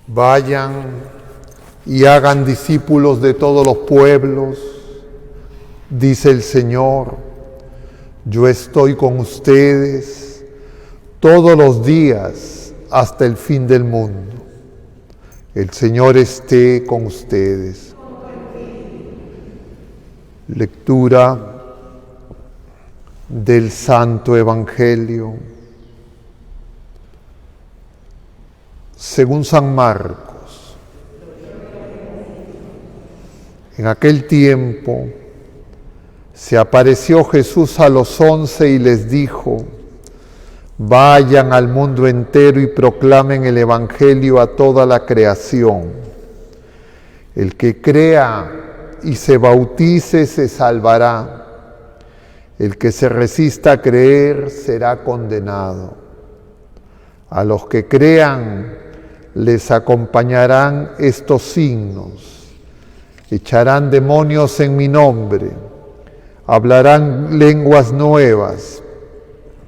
Vayan y hagan discípulos de todos los pueblos, dice el Señor. Yo estoy con ustedes todos los días hasta el fin del mundo. El Señor esté con ustedes. Lectura del Santo Evangelio según San Marcos. En aquel tiempo se apareció Jesús a los 11 y les dijo: vayan al mundo entero y proclamen el Evangelio a toda la creación. El que crea y se bautice se salvará. El que se resista a creer será condenado. A los que crean les acompañarán estos signos: echarán demonios en mi nombre, hablarán lenguas nuevas,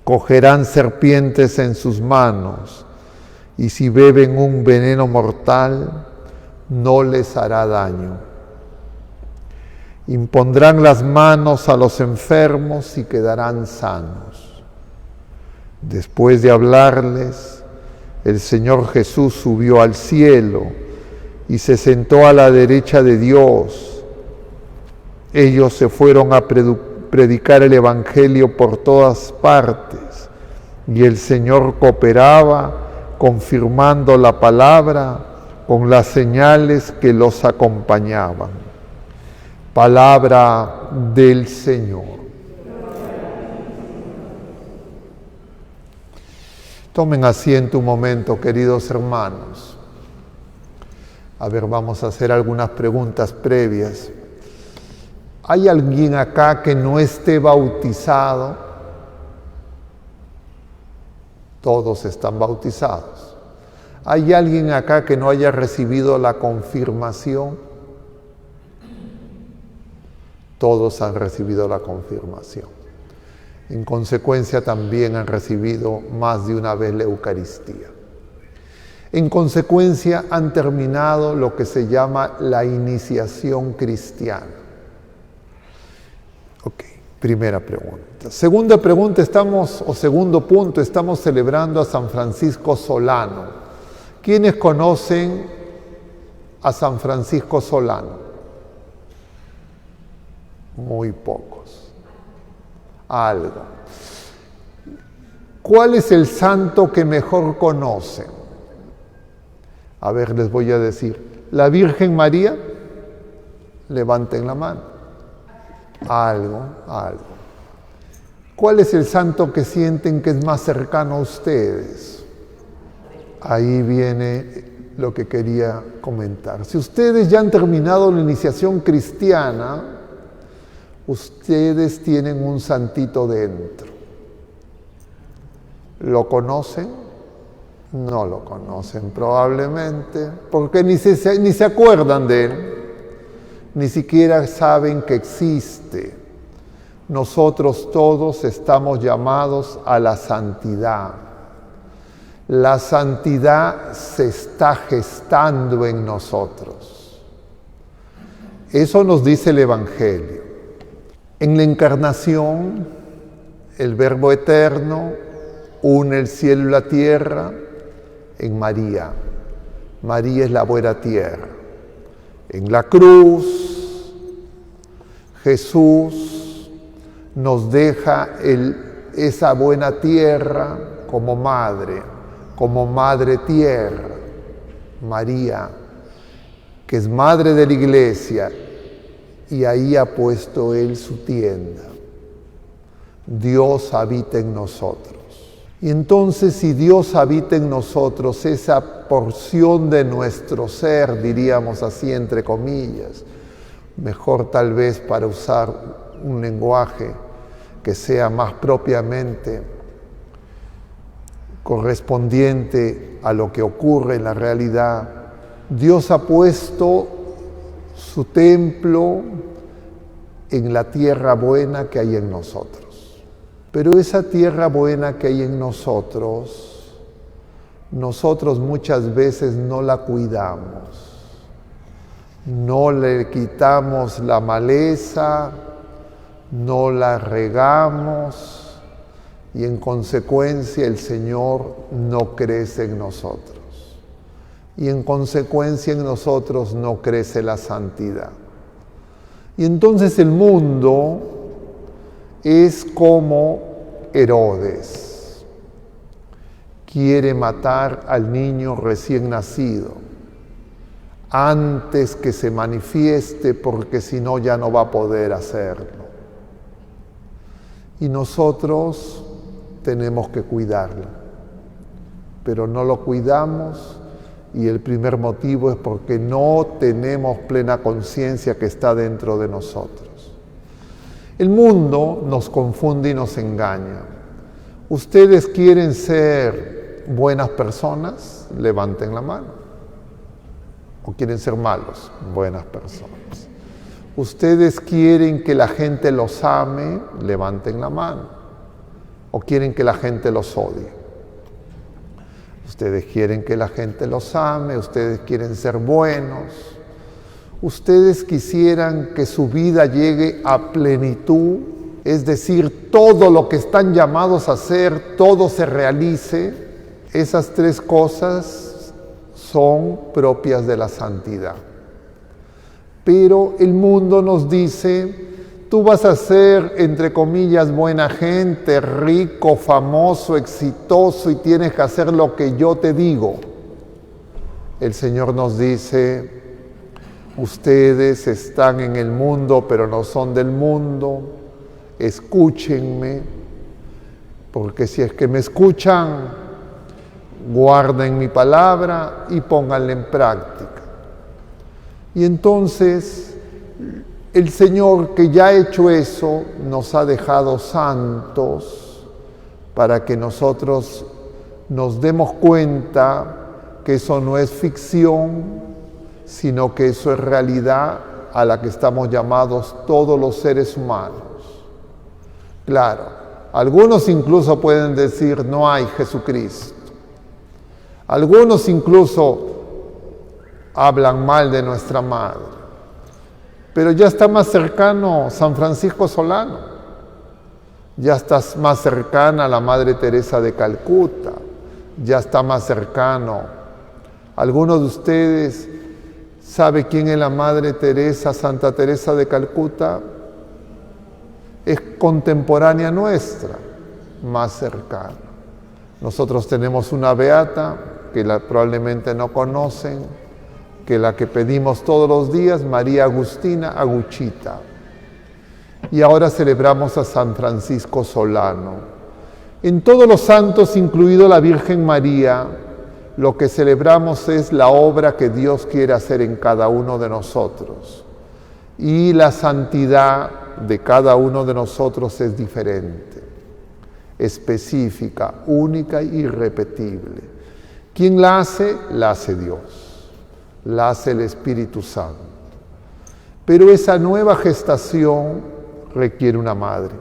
cogerán serpientes en sus manos, y si beben un veneno mortal, no les hará daño. Impondrán las manos a los enfermos y quedarán sanos. Después de hablarles, el Señor Jesús subió al cielo y se sentó a la derecha de Dios. Ellos se fueron a predicar el Evangelio por todas partes, y el Señor cooperaba, confirmando la palabra con las señales que los acompañaban. Palabra del Señor. Tomen asiento un momento, queridos hermanos. A ver, vamos a hacer algunas preguntas previas. ¿Hay alguien acá que no esté bautizado? Todos están bautizados. ¿Hay alguien acá que no haya recibido la confirmación? Todos han recibido la confirmación. En consecuencia, también han recibido más de una vez la Eucaristía. En consecuencia, han terminado lo que se llama la iniciación cristiana. Ok, primera pregunta. Segunda pregunta, segundo punto, estamos celebrando a San Francisco Solano. ¿Quiénes conocen a San Francisco Solano? Muy pocos. Algo. ¿Cuál es el santo que mejor conocen? A ver, les voy a decir. ¿La Virgen María? Levanten la mano. Algo. ¿Cuál es el santo que sienten que es más cercano a ustedes? Ahí viene lo que quería comentar. Si ustedes ya han terminado la iniciación cristiana, ustedes tienen un santito dentro. ¿Lo conocen? No lo conocen probablemente, porque ni se acuerdan de él, ni siquiera saben que existe. Nosotros todos estamos llamados a la santidad. La santidad se está gestando en nosotros. Eso nos dice el Evangelio. En la encarnación, el Verbo eterno une el cielo y la tierra en María. María es la buena tierra. En la cruz, Jesús nos deja esa buena tierra como madre tierra, María, que es madre de la Iglesia, y ahí ha puesto Él su tienda. Dios habita en nosotros. Y entonces, si Dios habita en nosotros, esa porción de nuestro ser, diríamos así entre comillas, mejor tal vez para usar un lenguaje que sea más propiamente correspondiente a lo que ocurre en la realidad, Dios ha puesto su templo en la tierra buena que hay en nosotros. Pero esa tierra buena que hay en nosotros nosotros muchas veces no la cuidamos, no le quitamos la maleza, no la regamos y en consecuencia el Señor no crece en nosotros. Y en consecuencia en nosotros no crece la santidad. Y entonces el mundo es como Herodes. Quiere matar al niño recién nacido antes que se manifieste, porque si no ya no va a poder hacerlo. Y nosotros tenemos que cuidarlo, pero no lo cuidamos. Y el primer motivo es porque no tenemos plena conciencia que está dentro de nosotros. El mundo nos confunde y nos engaña. ¿Ustedes quieren ser buenas personas? Levanten la mano. ¿O quieren ser malos? Buenas personas. ¿Ustedes quieren que la gente los ame? Levanten la mano. ¿O quieren que la gente los odie? Ustedes quieren que la gente los ame, ustedes quieren ser buenos, ustedes quisieran que su vida llegue a plenitud, es decir, todo lo que están llamados a hacer, todo se realice. Esas tres cosas son propias de la santidad. Pero el mundo nos dice: tú vas a ser, entre comillas, buena gente, rico, famoso, exitoso y tienes que hacer lo que yo te digo. El Señor nos dice: ustedes están en el mundo, pero no son del mundo. Escúchenme, porque si es que me escuchan, guarden mi palabra y pónganla en práctica. Y entonces el Señor, que ya ha hecho eso, nos ha dejado santos para que nosotros nos demos cuenta que eso no es ficción, sino que eso es realidad a la que estamos llamados todos los seres humanos. Claro, algunos incluso pueden decir: no hay Jesucristo. Algunos incluso hablan mal de nuestra madre. Pero ya está más cercano San Francisco Solano, ya está más cercana la Madre Teresa de Calcuta, ya está más cercano. ¿Alguno de ustedes sabe quién es la Madre Teresa, Santa Teresa de Calcuta? Es contemporánea nuestra, más cercana. Nosotros tenemos una beata que probablemente no conocen, que la que pedimos todos los días, María Agustina Aguchita. Y ahora celebramos a San Francisco Solano. En todos los santos, incluido la Virgen María, lo que celebramos es la obra que Dios quiere hacer en cada uno de nosotros. Y la santidad de cada uno de nosotros es diferente, específica, única y irrepetible. ¿Quién la hace? La hace Dios. La hace el Espíritu Santo. Pero esa nueva gestación requiere una madre.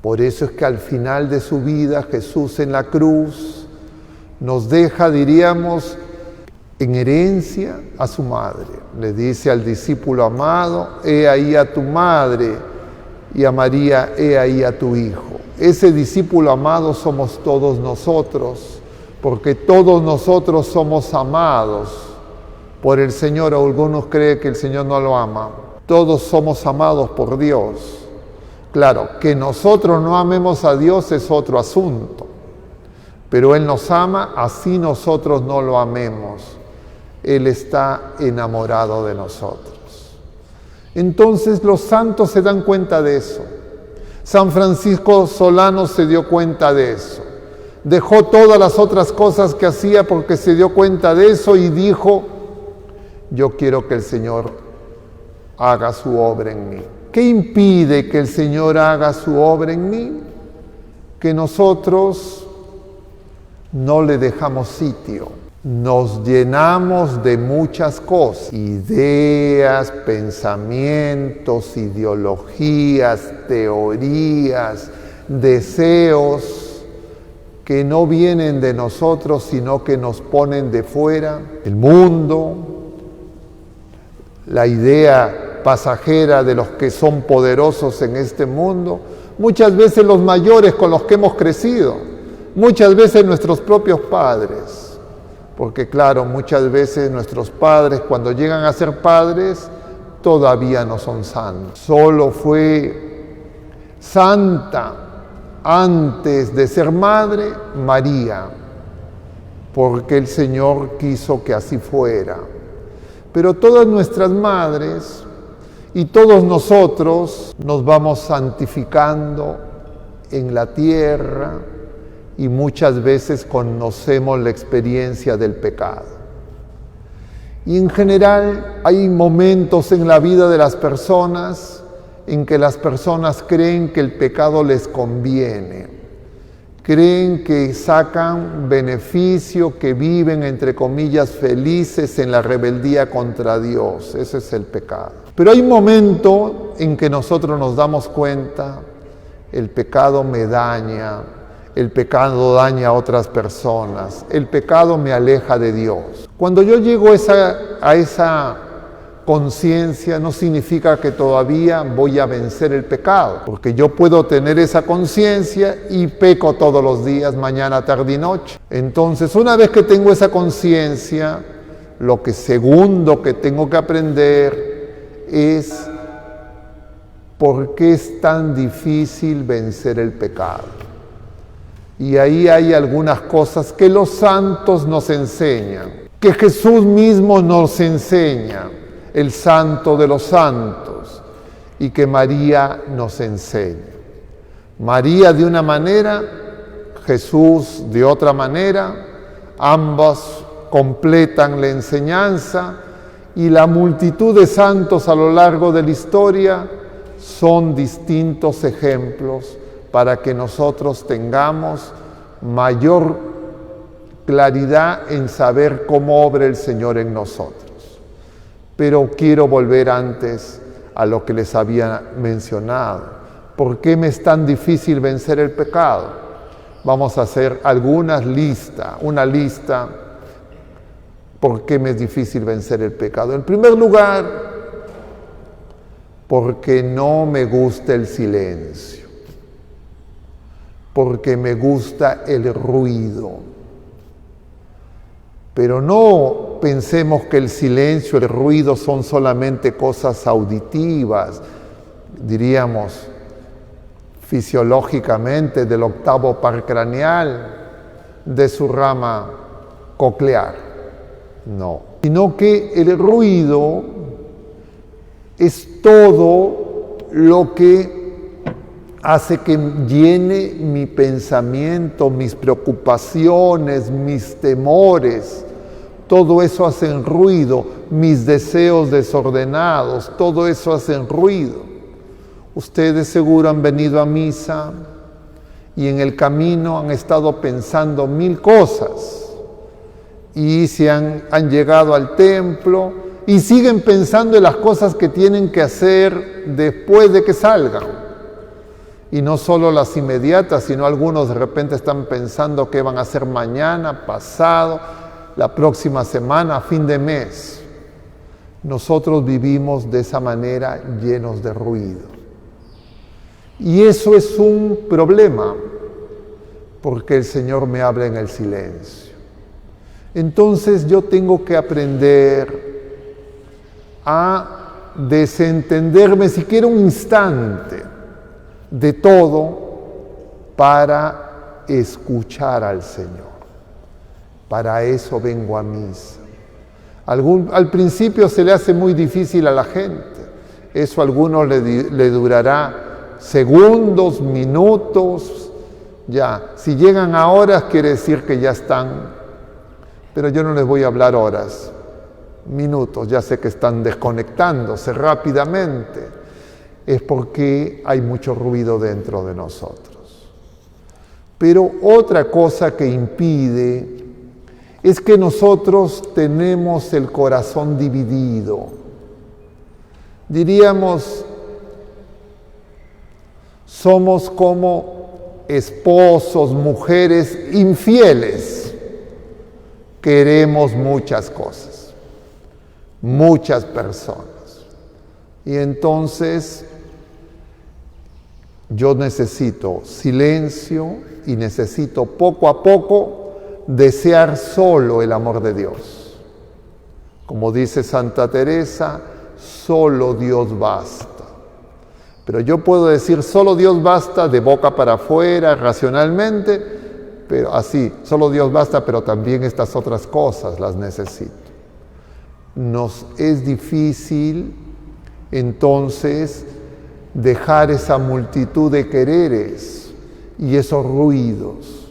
Por eso es que al final de su vida Jesús en la cruz nos deja, diríamos, en herencia a su madre. Le dice al discípulo amado: he ahí a tu madre, y a María: he ahí a tu hijo. Ese discípulo amado somos todos nosotros, porque todos nosotros somos amados por el Señor. Algunos creen que el Señor no lo ama. Todos somos amados por Dios. Claro, que nosotros no amemos a Dios es otro asunto, pero Él nos ama, así nosotros no lo amemos. Él está enamorado de nosotros. Entonces los santos se dan cuenta de eso. San Francisco Solano se dio cuenta de eso. Dejó todas las otras cosas que hacía porque se dio cuenta de eso y dijo: yo quiero que el Señor haga su obra en mí. ¿Qué impide que el Señor haga su obra en mí? Que nosotros no le dejamos sitio. Nos llenamos de muchas cosas, ideas, pensamientos, ideologías, teorías, deseos, que no vienen de nosotros, sino que nos ponen de fuera, el mundo, la idea pasajera de los que son poderosos en este mundo, muchas veces los mayores con los que hemos crecido, muchas veces nuestros propios padres, porque claro, muchas veces nuestros padres cuando llegan a ser padres todavía no son santos. Solo fue santa antes de ser madre María, porque el Señor quiso que así fuera. Pero todas nuestras madres y todos nosotros nos vamos santificando en la tierra y muchas veces conocemos la experiencia del pecado. Y en general hay momentos en la vida de las personas en que las personas creen que el pecado les conviene, creen que sacan beneficio, que viven entre comillas felices en la rebeldía contra Dios. Ese es el pecado. Pero hay un momento en que nosotros nos damos cuenta, el pecado me daña, el pecado daña a otras personas, el pecado me aleja de Dios. Cuando yo llego a esa conciencia, no significa que todavía voy a vencer el pecado, porque yo puedo tener esa conciencia y peco todos los días, mañana, tarde y noche. Entonces, una vez que tengo esa conciencia, lo segundo que tengo que aprender es por qué es tan difícil vencer el pecado. Y ahí hay algunas cosas que los santos nos enseñan, que Jesús mismo nos enseña, el santo de los santos, y que María nos enseña. María de una manera, Jesús de otra manera, ambas completan la enseñanza, y la multitud de santos a lo largo de la historia son distintos ejemplos para que nosotros tengamos mayor claridad en saber cómo obra el Señor en nosotros. Pero quiero volver antes a lo que les había mencionado. ¿Por qué me es tan difícil vencer el pecado? Vamos a hacer una lista. ¿Por qué me es difícil vencer el pecado? En primer lugar, porque no me gusta el silencio, porque me gusta el ruido. Pero no pensemos que el silencio, el ruido son solamente cosas auditivas, diríamos fisiológicamente del octavo par craneal, de su rama coclear. No, sino que el ruido es todo lo que hace que llene mi pensamiento, mis preocupaciones, mis temores. Todo eso hace ruido, mis deseos desordenados, todo eso hace ruido. Ustedes seguro han venido a misa y en el camino han estado pensando mil cosas y han llegado al templo y siguen pensando en las cosas que tienen que hacer después de que salgan. Y no solo las inmediatas, sino algunos de repente están pensando qué van a hacer mañana, pasado, la próxima semana, a fin de mes. Nosotros vivimos de esa manera llenos de ruido. Y eso es un problema, porque el Señor me habla en el silencio. Entonces yo tengo que aprender a desentenderme siquiera un instante de todo para escuchar al Señor. Para eso vengo a misa. Al principio se le hace muy difícil a la gente. Eso a algunos le durará segundos, minutos. Ya, si llegan a horas quiere decir que ya están. Pero yo no les voy a hablar horas, minutos. Ya sé que están desconectándose rápidamente. Es porque hay mucho ruido dentro de nosotros. Pero otra cosa que impide es que nosotros tenemos el corazón dividido. Diríamos, somos como esposos, mujeres infieles, queremos muchas cosas, muchas personas. Y entonces yo necesito silencio y necesito poco a poco desear solo el amor de Dios. Como dice Santa Teresa, solo Dios basta. Pero yo puedo decir solo Dios basta de boca para afuera, racionalmente, pero así, solo Dios basta, pero también estas otras cosas las necesito. Nos es difícil entonces dejar esa multitud de quereres y esos ruidos.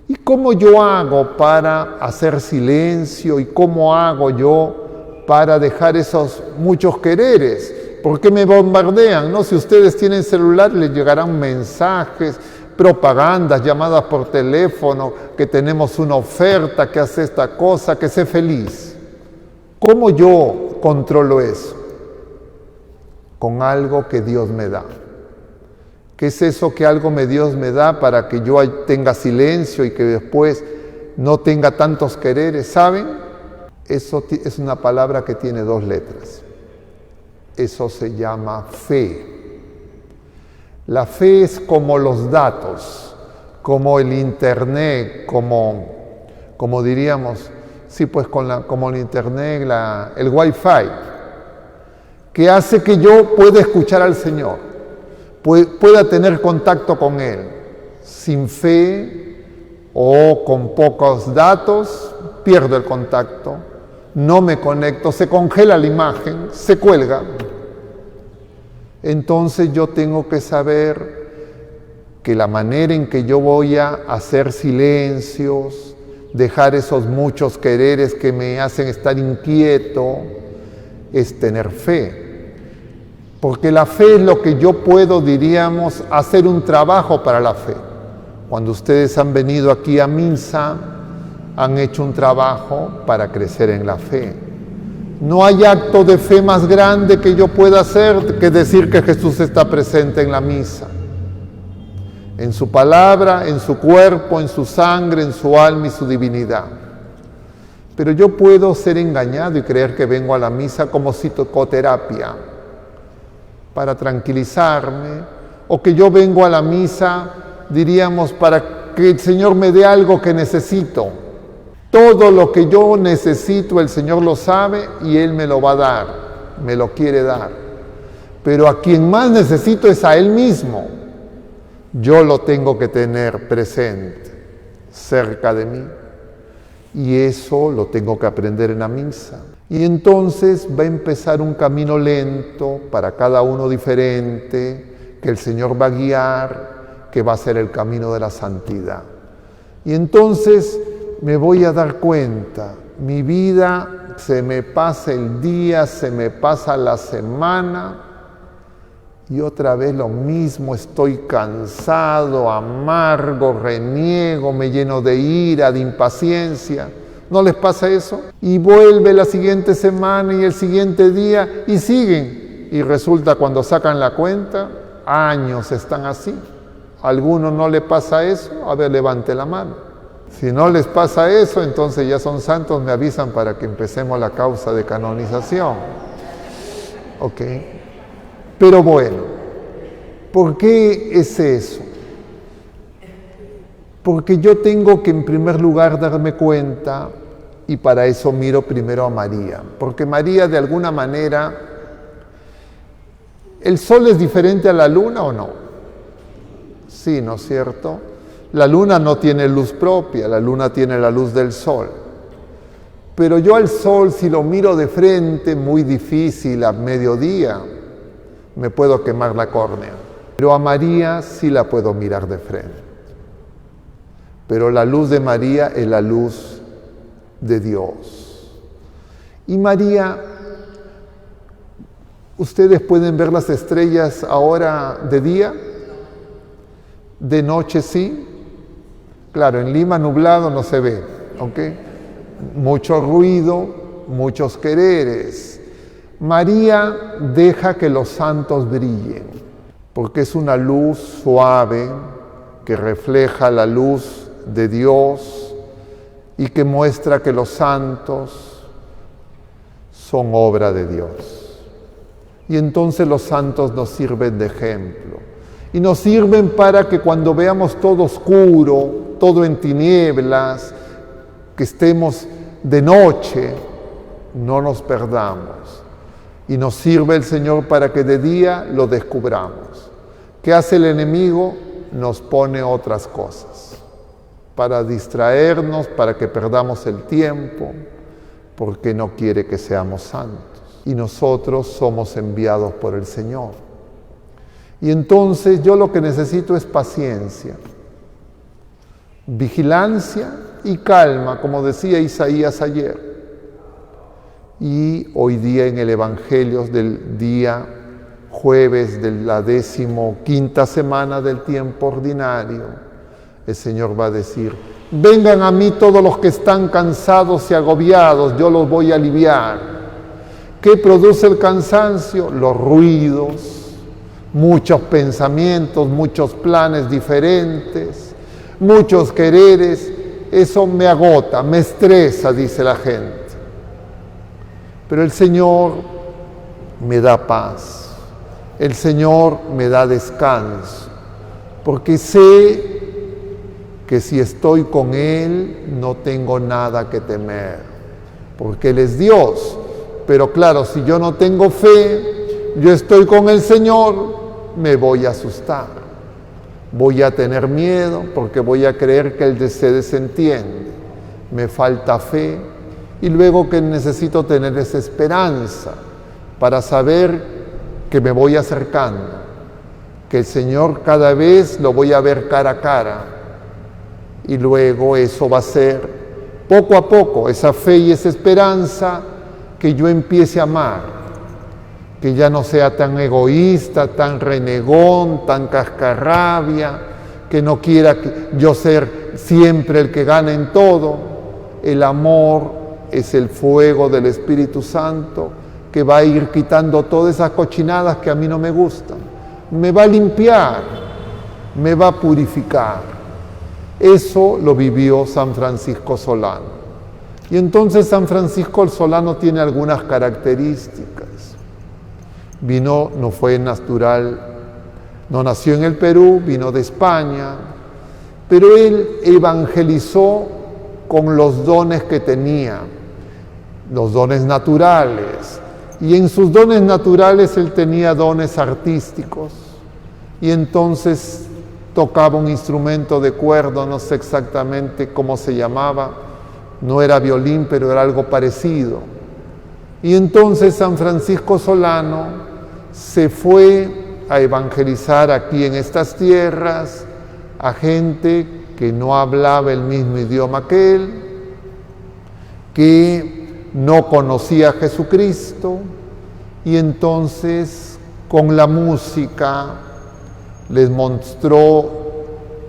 ¿Y cómo yo hago para hacer silencio? ¿Y cómo hago yo para dejar esos muchos quereres? ¿Por qué me bombardean? ¿No? Si ustedes tienen celular, les llegarán mensajes, propagandas, llamadas por teléfono, que tenemos una oferta, que hace esta cosa, que sé feliz. ¿Cómo yo controlo eso? Con algo que Dios me da. ¿Qué es eso que Dios me da para que yo tenga silencio y que después no tenga tantos quereres? ¿Saben? Eso es una palabra que tiene 2 letras. Eso se llama fe. La fe es como los datos, como el internet, como diríamos, sí, pues como el internet, el wifi, que hace que yo pueda escuchar al Señor, pueda tener contacto con Él. Sin fe o con pocos datos, pierdo el contacto, no me conecto, se congela la imagen, se cuelga. Entonces yo tengo que saber que la manera en que yo voy a hacer silencios, dejar esos muchos quereres que me hacen estar inquieto, es tener fe. Porque la fe es lo que yo puedo, diríamos, hacer un trabajo para la fe. Cuando ustedes han venido aquí a misa, han hecho un trabajo para crecer en la fe. No hay acto de fe más grande que yo pueda hacer que decir que Jesús está presente en la misa. En su palabra, en su cuerpo, en su sangre, en su alma y su divinidad. Pero yo puedo ser engañado y creer que vengo a la misa como psicoterapia, para tranquilizarme, o que yo vengo a la misa, diríamos, para que el Señor me dé algo que necesito. Todo lo que yo necesito el Señor lo sabe y Él me lo va a dar, me lo quiere dar. Pero a quien más necesito es a Él mismo. Yo lo tengo que tener presente, cerca de mí. Y eso lo tengo que aprender en la misa. Y entonces va a empezar un camino lento, para cada uno diferente, que el Señor va a guiar, que va a ser el camino de la santidad. Y entonces me voy a dar cuenta, mi vida se me pasa el día, se me pasa la semana, y otra vez lo mismo, estoy cansado, amargo, reniego, me lleno de ira, de impaciencia. ¿No les pasa eso? Y vuelve la siguiente semana y el siguiente día y siguen. Y resulta cuando sacan la cuenta, años están así. ¿A alguno no le pasa eso? A ver, levante la mano. Si no les pasa eso, entonces ya son santos, me avisan para que empecemos la causa de canonización. ¿Ok? Pero bueno, ¿por qué es eso? Porque yo tengo que en primer lugar darme cuenta, y para eso miro primero a María, porque María de alguna manera, ¿el sol es diferente a la luna o no? Sí, ¿no es cierto? La luna no tiene luz propia, la luna tiene la luz del sol. Pero yo al sol, si lo miro de frente, muy difícil, a mediodía, me puedo quemar la córnea. Pero a María sí la puedo mirar de frente. Pero la luz de María es la luz de Dios. Y María, ustedes pueden ver las estrellas ahora de día, de noche sí. Claro, en Lima nublado no se ve, ¿ok? Mucho ruido, muchos quereres. María deja que los santos brillen, porque es una luz suave, que refleja la luz de Dios y que muestra que los santos son obra de Dios. Y entonces los santos nos sirven de ejemplo. Y nos sirven para que cuando veamos todo oscuro, todo en tinieblas, que estemos de noche, no nos perdamos. Y nos sirve el Señor para que de día lo descubramos. ¿Qué hace el enemigo? Nos pone otras cosas para distraernos, para que perdamos el tiempo, porque no quiere que seamos santos. Y nosotros somos enviados por el Señor. Y entonces yo lo que necesito es paciencia, vigilancia y calma, como decía Isaías ayer. Y hoy día en el Evangelio del día jueves de la 15ª semana del tiempo ordinario, el Señor va a decir: vengan a mí todos los que están cansados y agobiados, yo los voy a aliviar. ¿Qué produce el cansancio? Los ruidos, muchos pensamientos, muchos planes diferentes, muchos quereres. Eso me agota, me estresa, dice la gente. Pero el Señor me da paz, el Señor me da descanso, porque sé que si estoy con Él no tengo nada que temer, porque Él es Dios. Pero claro, si yo no tengo fe, yo estoy con el Señor, me voy a asustar, voy a tener miedo, porque voy a creer que Él se desentiende, me falta fe, y luego que necesito tener esa esperanza para saber que me voy acercando, que el Señor cada vez lo voy a ver cara a cara, y luego eso va a ser poco a poco, esa fe y esa esperanza, que yo empiece a amar, que ya no sea tan egoísta, tan renegón, tan cascarrabia, que no quiera yo ser siempre el que gane en todo. El amor es el fuego del Espíritu Santo que va a ir quitando todas esas cochinadas que a mí no me gustan. Me va a limpiar, me va a purificar. Eso lo vivió San Francisco Solano. Y entonces San Francisco el Solano tiene algunas características. No fue natural, no nació en el Perú, vino de España, pero él evangelizó con los dones que tenía, los dones naturales. Y en sus dones naturales él tenía dones artísticos. Y entonces tocaba un instrumento de cuerda, no sé exactamente cómo se llamaba, no era violín, pero era algo parecido. Y entonces San Francisco Solano se fue a evangelizar aquí en estas tierras a gente que no hablaba el mismo idioma que él, que no conocía a Jesucristo, y entonces con la música les mostró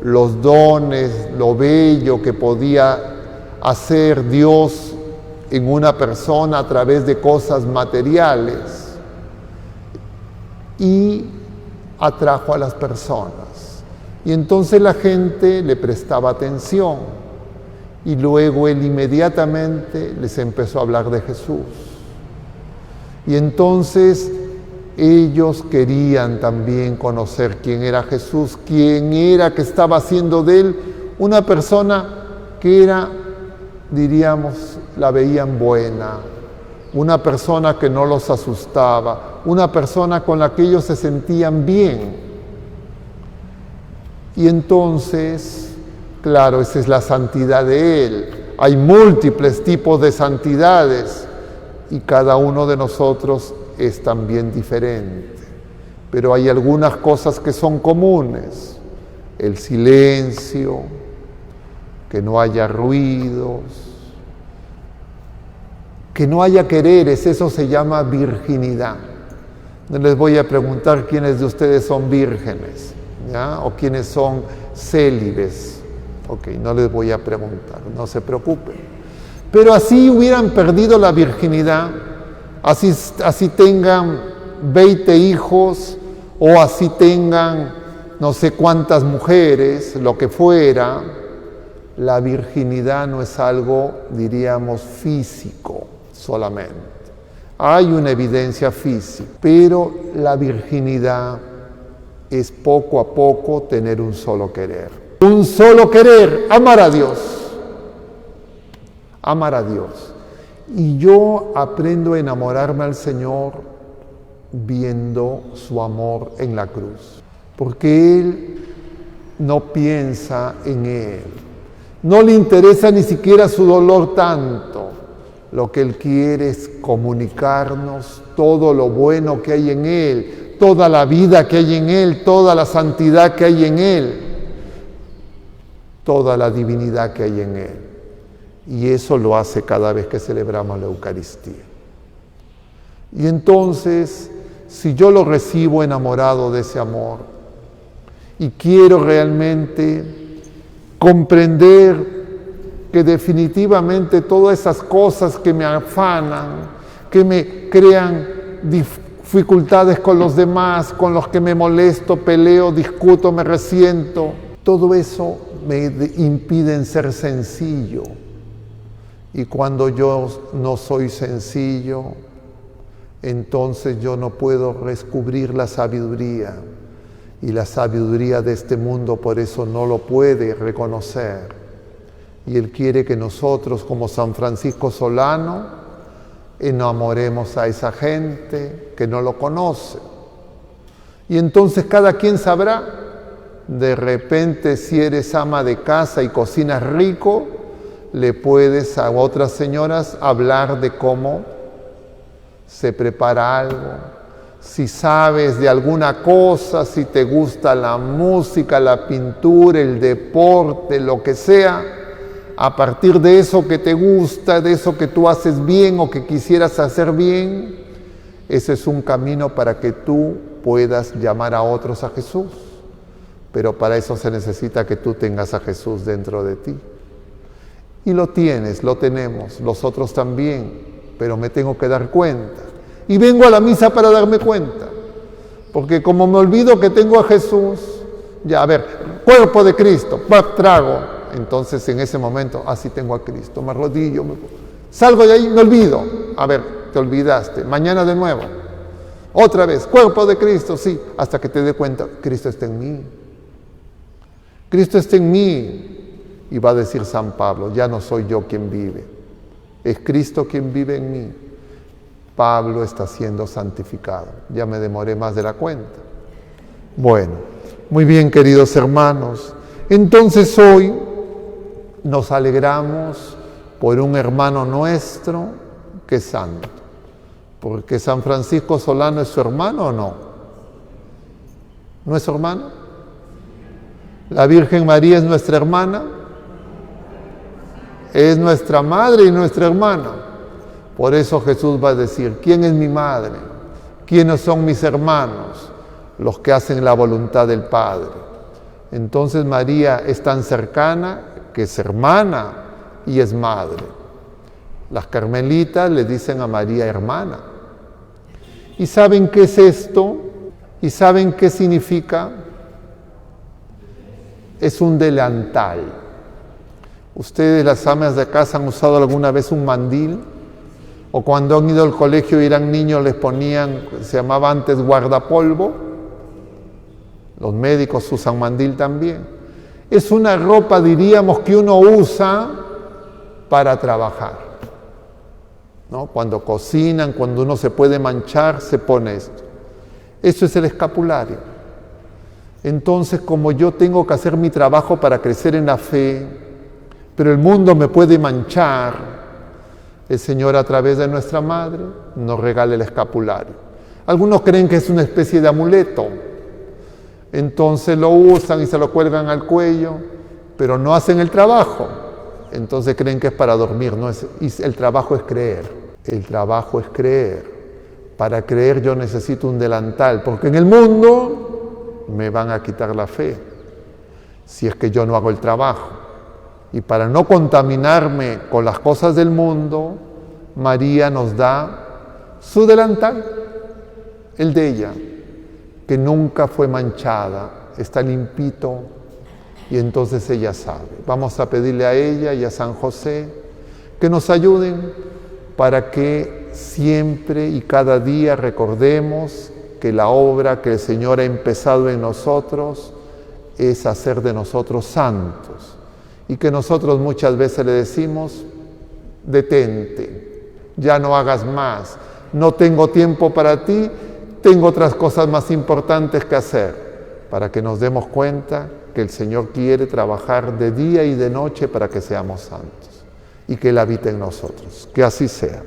los dones, lo bello que podía hacer Dios en una persona a través de cosas materiales, y atrajo a las personas. Y entonces la gente le prestaba atención, y luego él inmediatamente les empezó a hablar de Jesús. Y entonces ellos querían también conocer quién era Jesús, quién era que estaba haciendo de él una persona que era, diríamos, la veían buena, una persona que no los asustaba, una persona con la que ellos se sentían bien. Y entonces, claro, esa es la santidad de él. Hay múltiples tipos de santidades y cada uno de nosotros es también diferente. Pero hay algunas cosas que son comunes: el silencio, que no haya ruidos, que no haya quereres. Eso se llama virginidad. No les voy a preguntar quiénes de ustedes son vírgenes, ¿ya? O quiénes son célibes. Ok, no les voy a preguntar, no se preocupen. Pero así hubieran perdido la virginidad, así tengan 20 hijos, o así tengan no sé cuántas mujeres, lo que fuera, la virginidad no es algo, diríamos, físico solamente. Hay una evidencia física, pero la virginidad es poco a poco tener un solo querer. Un solo querer, amar a Dios. Amar a Dios. Y yo aprendo a enamorarme al Señor viendo su amor en la cruz. Porque Él no piensa en Él. No le interesa ni siquiera su dolor tanto. Lo que Él quiere es comunicarnos todo lo bueno que hay en Él, toda la vida que hay en Él, toda la santidad que hay en Él, toda la divinidad que hay en Él. Y eso lo hace cada vez que celebramos la Eucaristía. Y entonces, si yo lo recibo enamorado de ese amor y quiero realmente comprender que definitivamente todas esas cosas que me afanan, que me crean dificultades con los demás, con los que me molesto, peleo, discuto, me resiento, todo eso me impide ser sencillo. Y cuando yo no soy sencillo, entonces yo no puedo descubrir la sabiduría. Y la sabiduría de este mundo por eso no lo puede reconocer. Y Él quiere que nosotros, como San Francisco Solano, enamoremos a esa gente que no lo conoce. Y entonces cada quien sabrá, de repente si eres ama de casa y cocinas rico, le puedes a otras señoras hablar de cómo se prepara algo. Si sabes de alguna cosa, si te gusta la música, la pintura, el deporte, lo que sea, a partir de eso que te gusta, de eso que tú haces bien o que quisieras hacer bien, ese es un camino para que tú puedas llamar a otros a Jesús. Pero para eso se necesita que tú tengas a Jesús dentro de ti. Y lo tienes, lo tenemos, los otros también, pero me tengo que dar cuenta. Y vengo a la misa para darme cuenta, porque como me olvido que tengo a Jesús, ya, a ver, cuerpo de Cristo, trago. Entonces en ese momento, sí tengo a Cristo, me arrodillo, salgo de ahí, me olvido. A ver, te olvidaste, mañana de nuevo, otra vez, cuerpo de Cristo, sí, hasta que te dé cuenta, Cristo está en mí. Cristo está en mí. Y va a decir San Pablo, ya no soy yo quien vive, es Cristo quien vive en mí. Pablo está siendo santificado. Ya me demoré más de la cuenta. Bueno, muy bien, queridos hermanos. Entonces hoy nos alegramos por un hermano nuestro que es santo. Porque San Francisco Solano es su hermano o no. ¿No es su hermano? La Virgen María es nuestra hermana. Es nuestra madre y nuestra hermana. Por eso Jesús va a decir, ¿quién es mi madre? ¿Quiénes son mis hermanos? Los que hacen la voluntad del Padre. Entonces María es tan cercana que es hermana y es madre. Las carmelitas le dicen a María hermana. ¿Y saben qué es esto? ¿Y saben qué significa? Es un delantal. ¿Ustedes, las amas de casa, han usado alguna vez un mandil? O cuando han ido al colegio y eran niños les ponían, se llamaba antes guardapolvo. Los médicos usan mandil también. Es una ropa, diríamos, que uno usa para trabajar, ¿no? Cuando cocinan, cuando uno se puede manchar, se pone esto. Eso es el escapulario. Entonces, como yo tengo que hacer mi trabajo para crecer en la fe, pero el mundo me puede manchar, el Señor a través de nuestra Madre nos regala el escapulario. Algunos creen que es una especie de amuleto, entonces lo usan y se lo cuelgan al cuello, pero no hacen el trabajo. Entonces creen que es para dormir, no es, y el trabajo es creer. El trabajo es creer. Para creer yo necesito un delantal, porque en el mundo me van a quitar la fe si es que yo no hago el trabajo. Y para no contaminarme con las cosas del mundo, María nos da su delantal, el de ella, que nunca fue manchada está limpito, y entonces ella sabe. Vamos a pedirle a ella y a San José que nos ayuden para que siempre y cada día recordemos que la obra que el Señor ha empezado en nosotros es hacer de nosotros santos, y que nosotros muchas veces le decimos: detente, ya no hagas más, no tengo tiempo para ti, tengo otras cosas más importantes que hacer, para que nos demos cuenta que el Señor quiere trabajar de día y de noche para que seamos santos y que Él habite en nosotros. Que así sea.